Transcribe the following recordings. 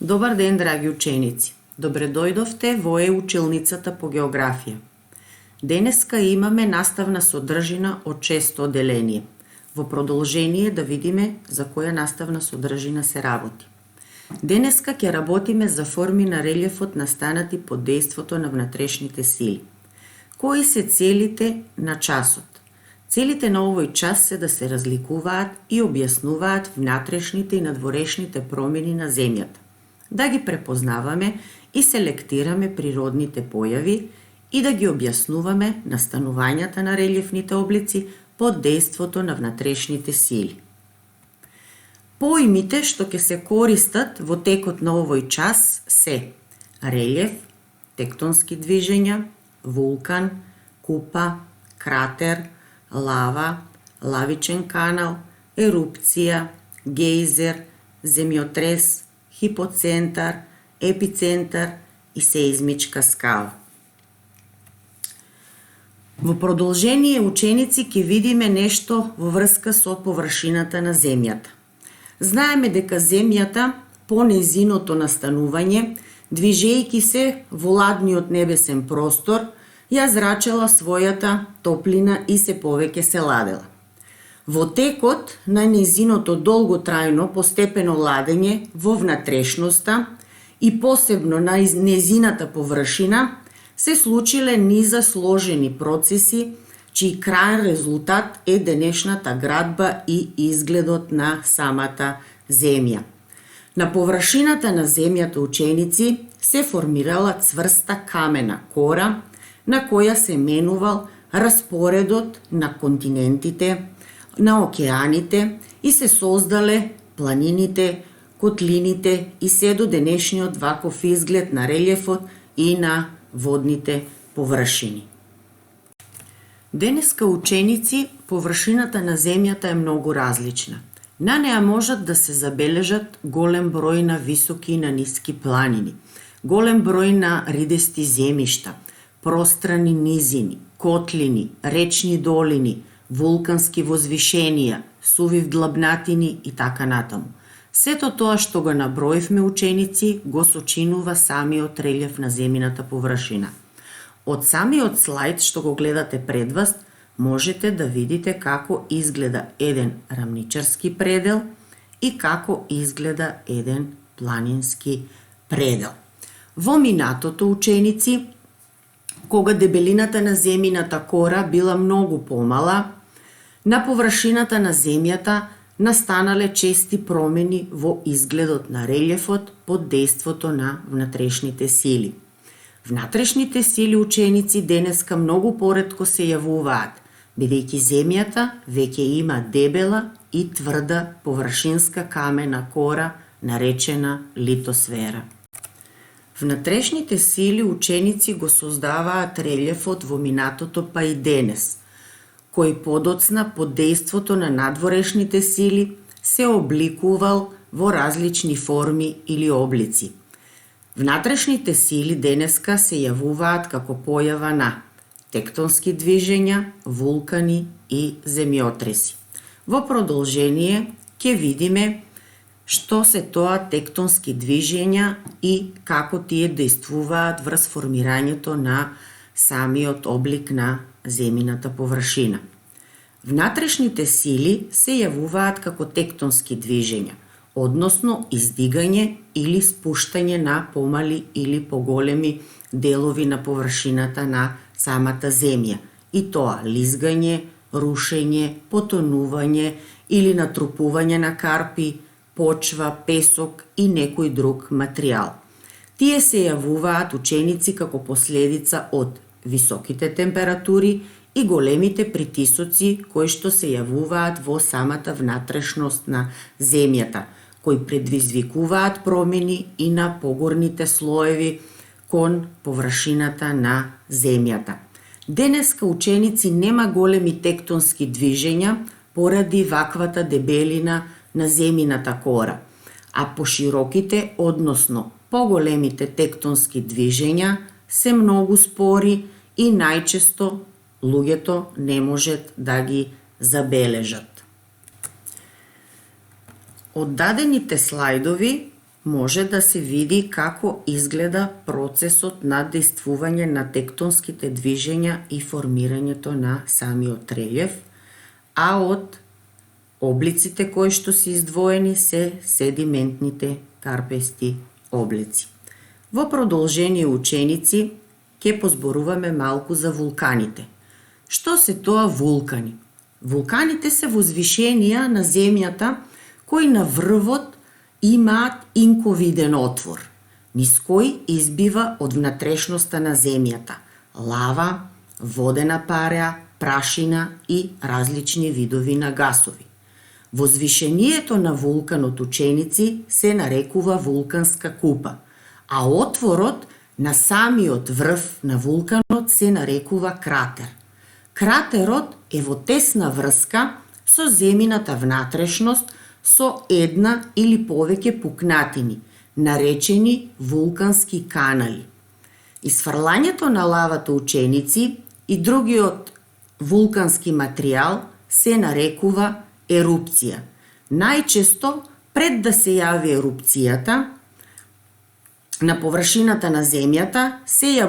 Добар ден, драги ученици! Добре дојдовте во училницата по географија. Денеска имаме наставна содржина од 6 оделение. Во продолжение да видиме за која наставна содржина се работи. Денеска ќе работиме за форми на релјефот настанати под дејството на внатрешните сили. Кои се целите на часот? Целите на овој час се да се разликуваат и објаснуваат внатрешните и надворешните промени на земјата, да ги препознаваме и селектираме природните појави и да ги објаснуваме настанувањата на релјефните облици под дејството на внатрешните сили. Поимите што ќе се користат во текот на овој час се релјеф, тектонски движења, вулкан, купа, кратер, лава, лавичен канал, ерупција, гејзер, земјотрес, хипоцентар, епицентар и сеизмичка скала. Во продолжение, ученици, ќе видиме нешто во врска со површината на земјата. Знаеме дека земјата по нејзиното настанување, движејќи се во ладниот небесен простор, ја зрачела својата топлина и се повеќе се ладела. Во текот на нејзиното долготрајно постепено ладење во внатрешноста и посебно на нејзината површина се случиле низа сложени процеси, чиј крајен резултат е денешната градба и изгледот на самата земја. На површината на земјата, ученици, се формирала цврста камена кора, на која се менувал распоредот на континентите, на океаните и се создале планините, котлините и се до денешниот ваков изглед на релјефот и на водните површини. Денеска, ученици, површината на земјата е многу различна. На неа можат да се забележат голем број на високи и на ниски планини, голем број на ридести земјишта, пространи низини, котлини, речни долини, вулкански возвишенија, суви вдлабнатини и така натаму. Сето тоа што го наброивме, ученици, го сочинува самиот релјеф на земјината површина. Од самиот слајд што го гледате пред вас, можете да видите како изгледа еден рамничарски предел и како изгледа еден планински предел. Во минатото, ученици, кога дебелината на земјината кора била многу помала, на површината на земјата настанале чести промени во изгледот на релјефот под дејството на внатрешните сили. Внатрешните сили, ученици, денеска многу поретко се јавуваат, бидејќи земјата веќе има дебела и тврда површинска камена кора, наречена литосфера. Внатрешните сили, ученици, го создаваат релјефот во минатото па и денес, кој подоцна под дејството на надворешните сили се обликувал во различни форми или облици. Внатрешните сили денеска се јавуваат како појава на тектонски движења, вулкани и земјотреси. Во продолжение ќе видиме што се тоа тектонски движења и како тие дејствуваат врз формирањето на самиот облик на земјината површина. Внатрешните сили се јавуваат како тектонски движења, односно издигање или спуштање на помали или поголеми делови на површината на самата земја, и тоа лизгање, рушење, потонување или натрупување на карпи, почва, песок и некој друг материјал. Тие се јавуваат, ученици, како последица од високите температури и големите притисоци кои што се јавуваат во самата внатрешност на земјата, кои предизвикуваат промени и на погорните слоеви кон површината на земјата. Денеска, ученици, нема големи тектонски движења поради ваквата дебелина на земјината кора, а пошироките, односно поголемите тектонски движења се многу спори и најчесто луѓето не можат да ги забележат. Од дадените слајдови може да се види како изгледа процесот на дејствување на тектонските движења и формирањето на самиот релјеф, а од облиците кои што се издвоени се седиментните карпести облици. Во продолжение, ученици, ќе позборуваме малку за вулканите. Што се тоа вулкани? Вулканите се возвишенија на земјата кои на врвот имаат инковиден отвор, низ кој избива од внатрешноста на земјата лава, водена пареа, прашина и различни видови на гасови. Возвишението на вулканот, ученици, се нарекува вулканска купа, а отворот на самиот врв на вулканот се нарекува кратер. Кратерот е во тесна врска со земјината внатрешност со една или повеќе пукнатини, наречени вулкански канали. Исфрлањето на лавата, ученици, и другиот вулкански материјал се нарекува ерупција. Најчесто, пред да се јави ерупцијата, на површината на земјата се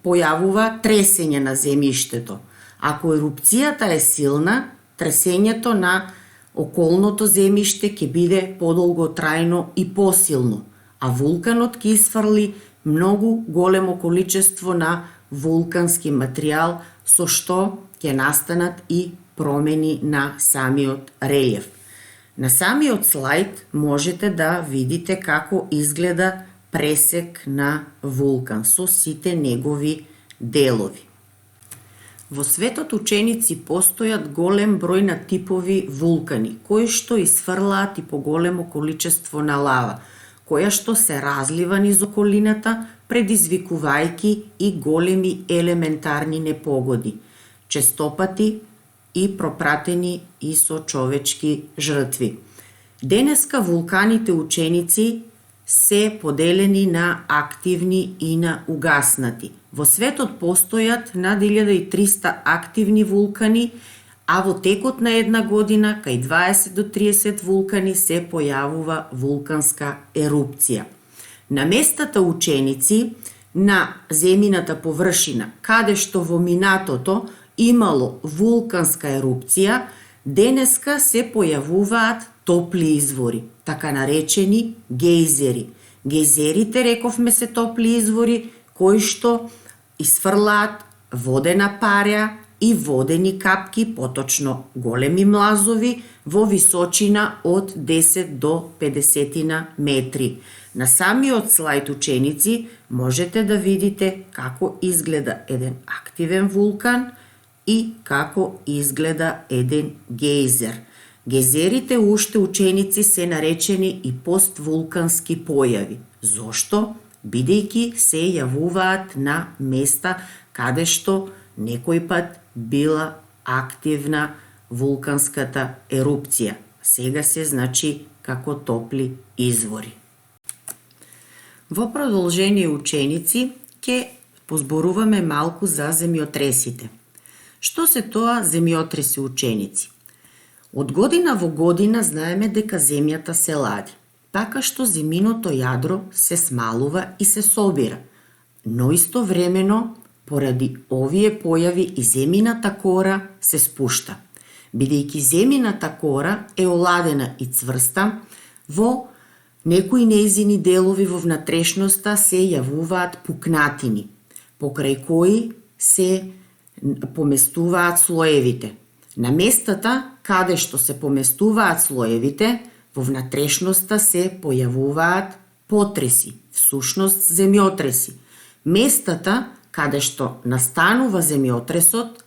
појавува тресење на земјиштето. Ако ерупцијата е силна, тресењето на околното земјиште ќе биде подолготрајно и посилно, а вулканот ќе исфрли многу големо количество на вулкански материјал, со што ќе настанат и промени на самиот релјеф. На самиот слајд можете да видите како изгледа пресек на вулкан со сите негови делови. Во светот, ученици, постојат голем број на типови вулкани, кои што исфрлаат и поголемо количество на лава, која што се разлива низ околината, предизвикувајќи и големи елементарни непогоди, честопати и пропратени и со човечки жртви. Денеска вулканите, ученици, се поделени на активни и на угаснати. Во светот постојат над 1300 активни вулкани, а во текот на една година кај 20 до 30 вулкани се појавува вулканска ерупција. На местата, ученици, на земјината површина, каде што во минатото имало вулканска ерупција, денеска се појавуваат топли извори, така наречени гејзери. Гејзерите, рековме, се топли извори кои што исфрлаат водена пареа и водени капки, поточно големи млазови, во височина од 10 до 50 метри. На самиот слајд, ученици, можете да видите како изгледа еден активен вулкан и како изгледа еден гејзер. Гејзерите уште, ученици, се наречени и поствулкански појави. Зошто? Бидејќи се јавуваат на места каде што некој пат била активна вулканската ерупција. Сега се значи како топли извори. Во продолжение, ученици, ќе позборуваме малку за земјотресите. Што се тоа земјотреси, ученици? Од година во година знаеме дека земјата се лади, така што земјиното јадро се смалува и се собира, но истовремено, поради овие појави, и земјината кора се спушта. Бидејќи земјината кора е оладена и цврста, во некои нејзини делови во внатрешноста се јавуваат пукнатини, покрај кои се поместуваат слоевите. На местата каде што се поместуваат слоевите, во внатрешноста се појавуваат потреси, всушност земјотреси. Местата каде што настанува земјотресот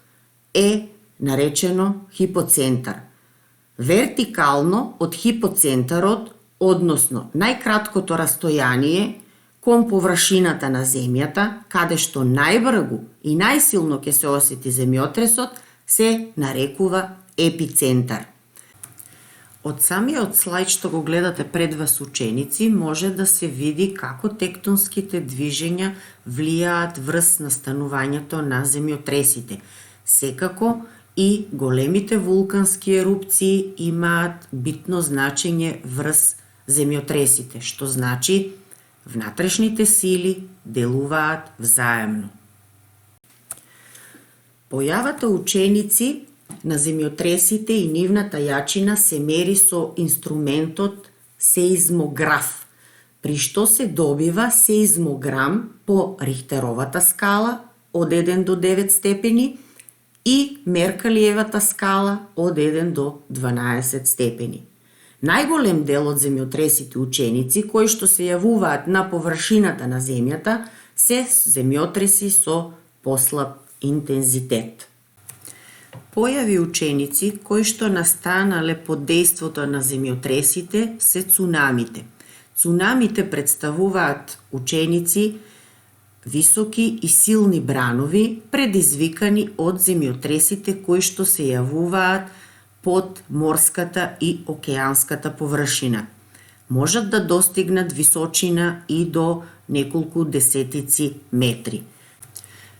е наречено хипоцентар. Вертикално од хипоцентарот, односно најкраткото растојание кон површината на земјата, каде што најбргу и најсилно ќе се осети земјотресот, се нарекува епицентар. Од самиот слајд што го гледате пред вас, ученици, може да се види како тектонските движења влијаат врз настанувањето на земјотресите. Секако и големите вулкански ерупции имаат битно значење врз земјотресите, што значи внатрешните сили делуваат взаемно. Појавата ученици на земјотресите и нивната јачина се мери со инструментот сеизмограф, при што се добива сеизмограм по Рихтеровата скала од 1 до 9 степени и Меркалиевата скала од 1 до 12 степени. Најголем дел од земјотресите ученици кои што се јавуваат на површината на земјата се земјотреси со послаб интензитет. Појави ученици кои што настанале под дејството на земјотресите се цунамите. Цунамите представуваат ученици високи и силни бранови предизвикани од земјотресите кои што се јавуваат под морската и океанската површина. Можат да достигнат височина и до неколку десетици метри.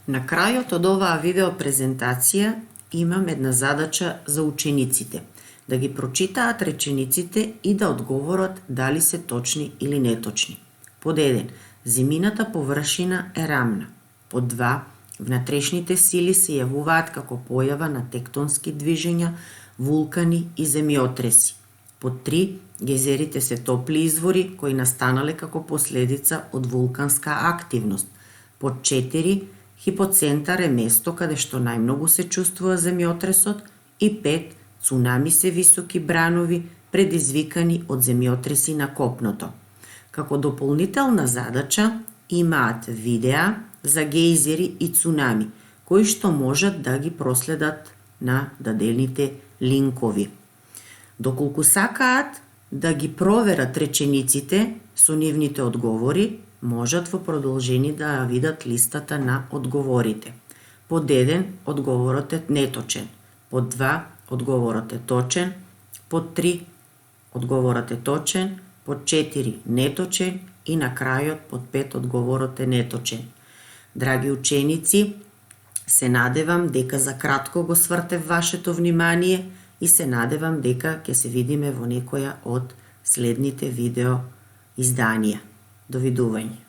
На крајот од оваа видеопрезентација имам една задача за учениците. Да ги прочитаат речениците и да одговорат дали се точни или неточни. Под 1. Земјината површина е рамна. Под 2. Внатрешните сили се јавуваат како појава на тектонски движења, вулкани и земјотреси. Под 3. Гезерите се топли извори кои настанале како последица од вулканска активност. Под 4. Хипоцентар е место каде што најмногу се чувствува земјотресот. И 5. Цунами се високи бранови предизвикани од земјотреси на копното. Како дополнителна задача имаат видеа за гејзери и цунами, кои што можат да ги проследат на дадените линкови. Доколку сакаат да ги проверат речениците со нивните одговори, можат во продолжени да видат листата на одговорите. Под 1 одговорот е неточен, под 2 одговорот е точен, под 3 одговорот е точен, под 4 неточен и на крајот под 5 одговорот е неточен. Драги ученици, се надевам дека за кратко го свртев вашето внимание и се надевам дека ќе се видиме во некоја од следните видео изданија. Довидување.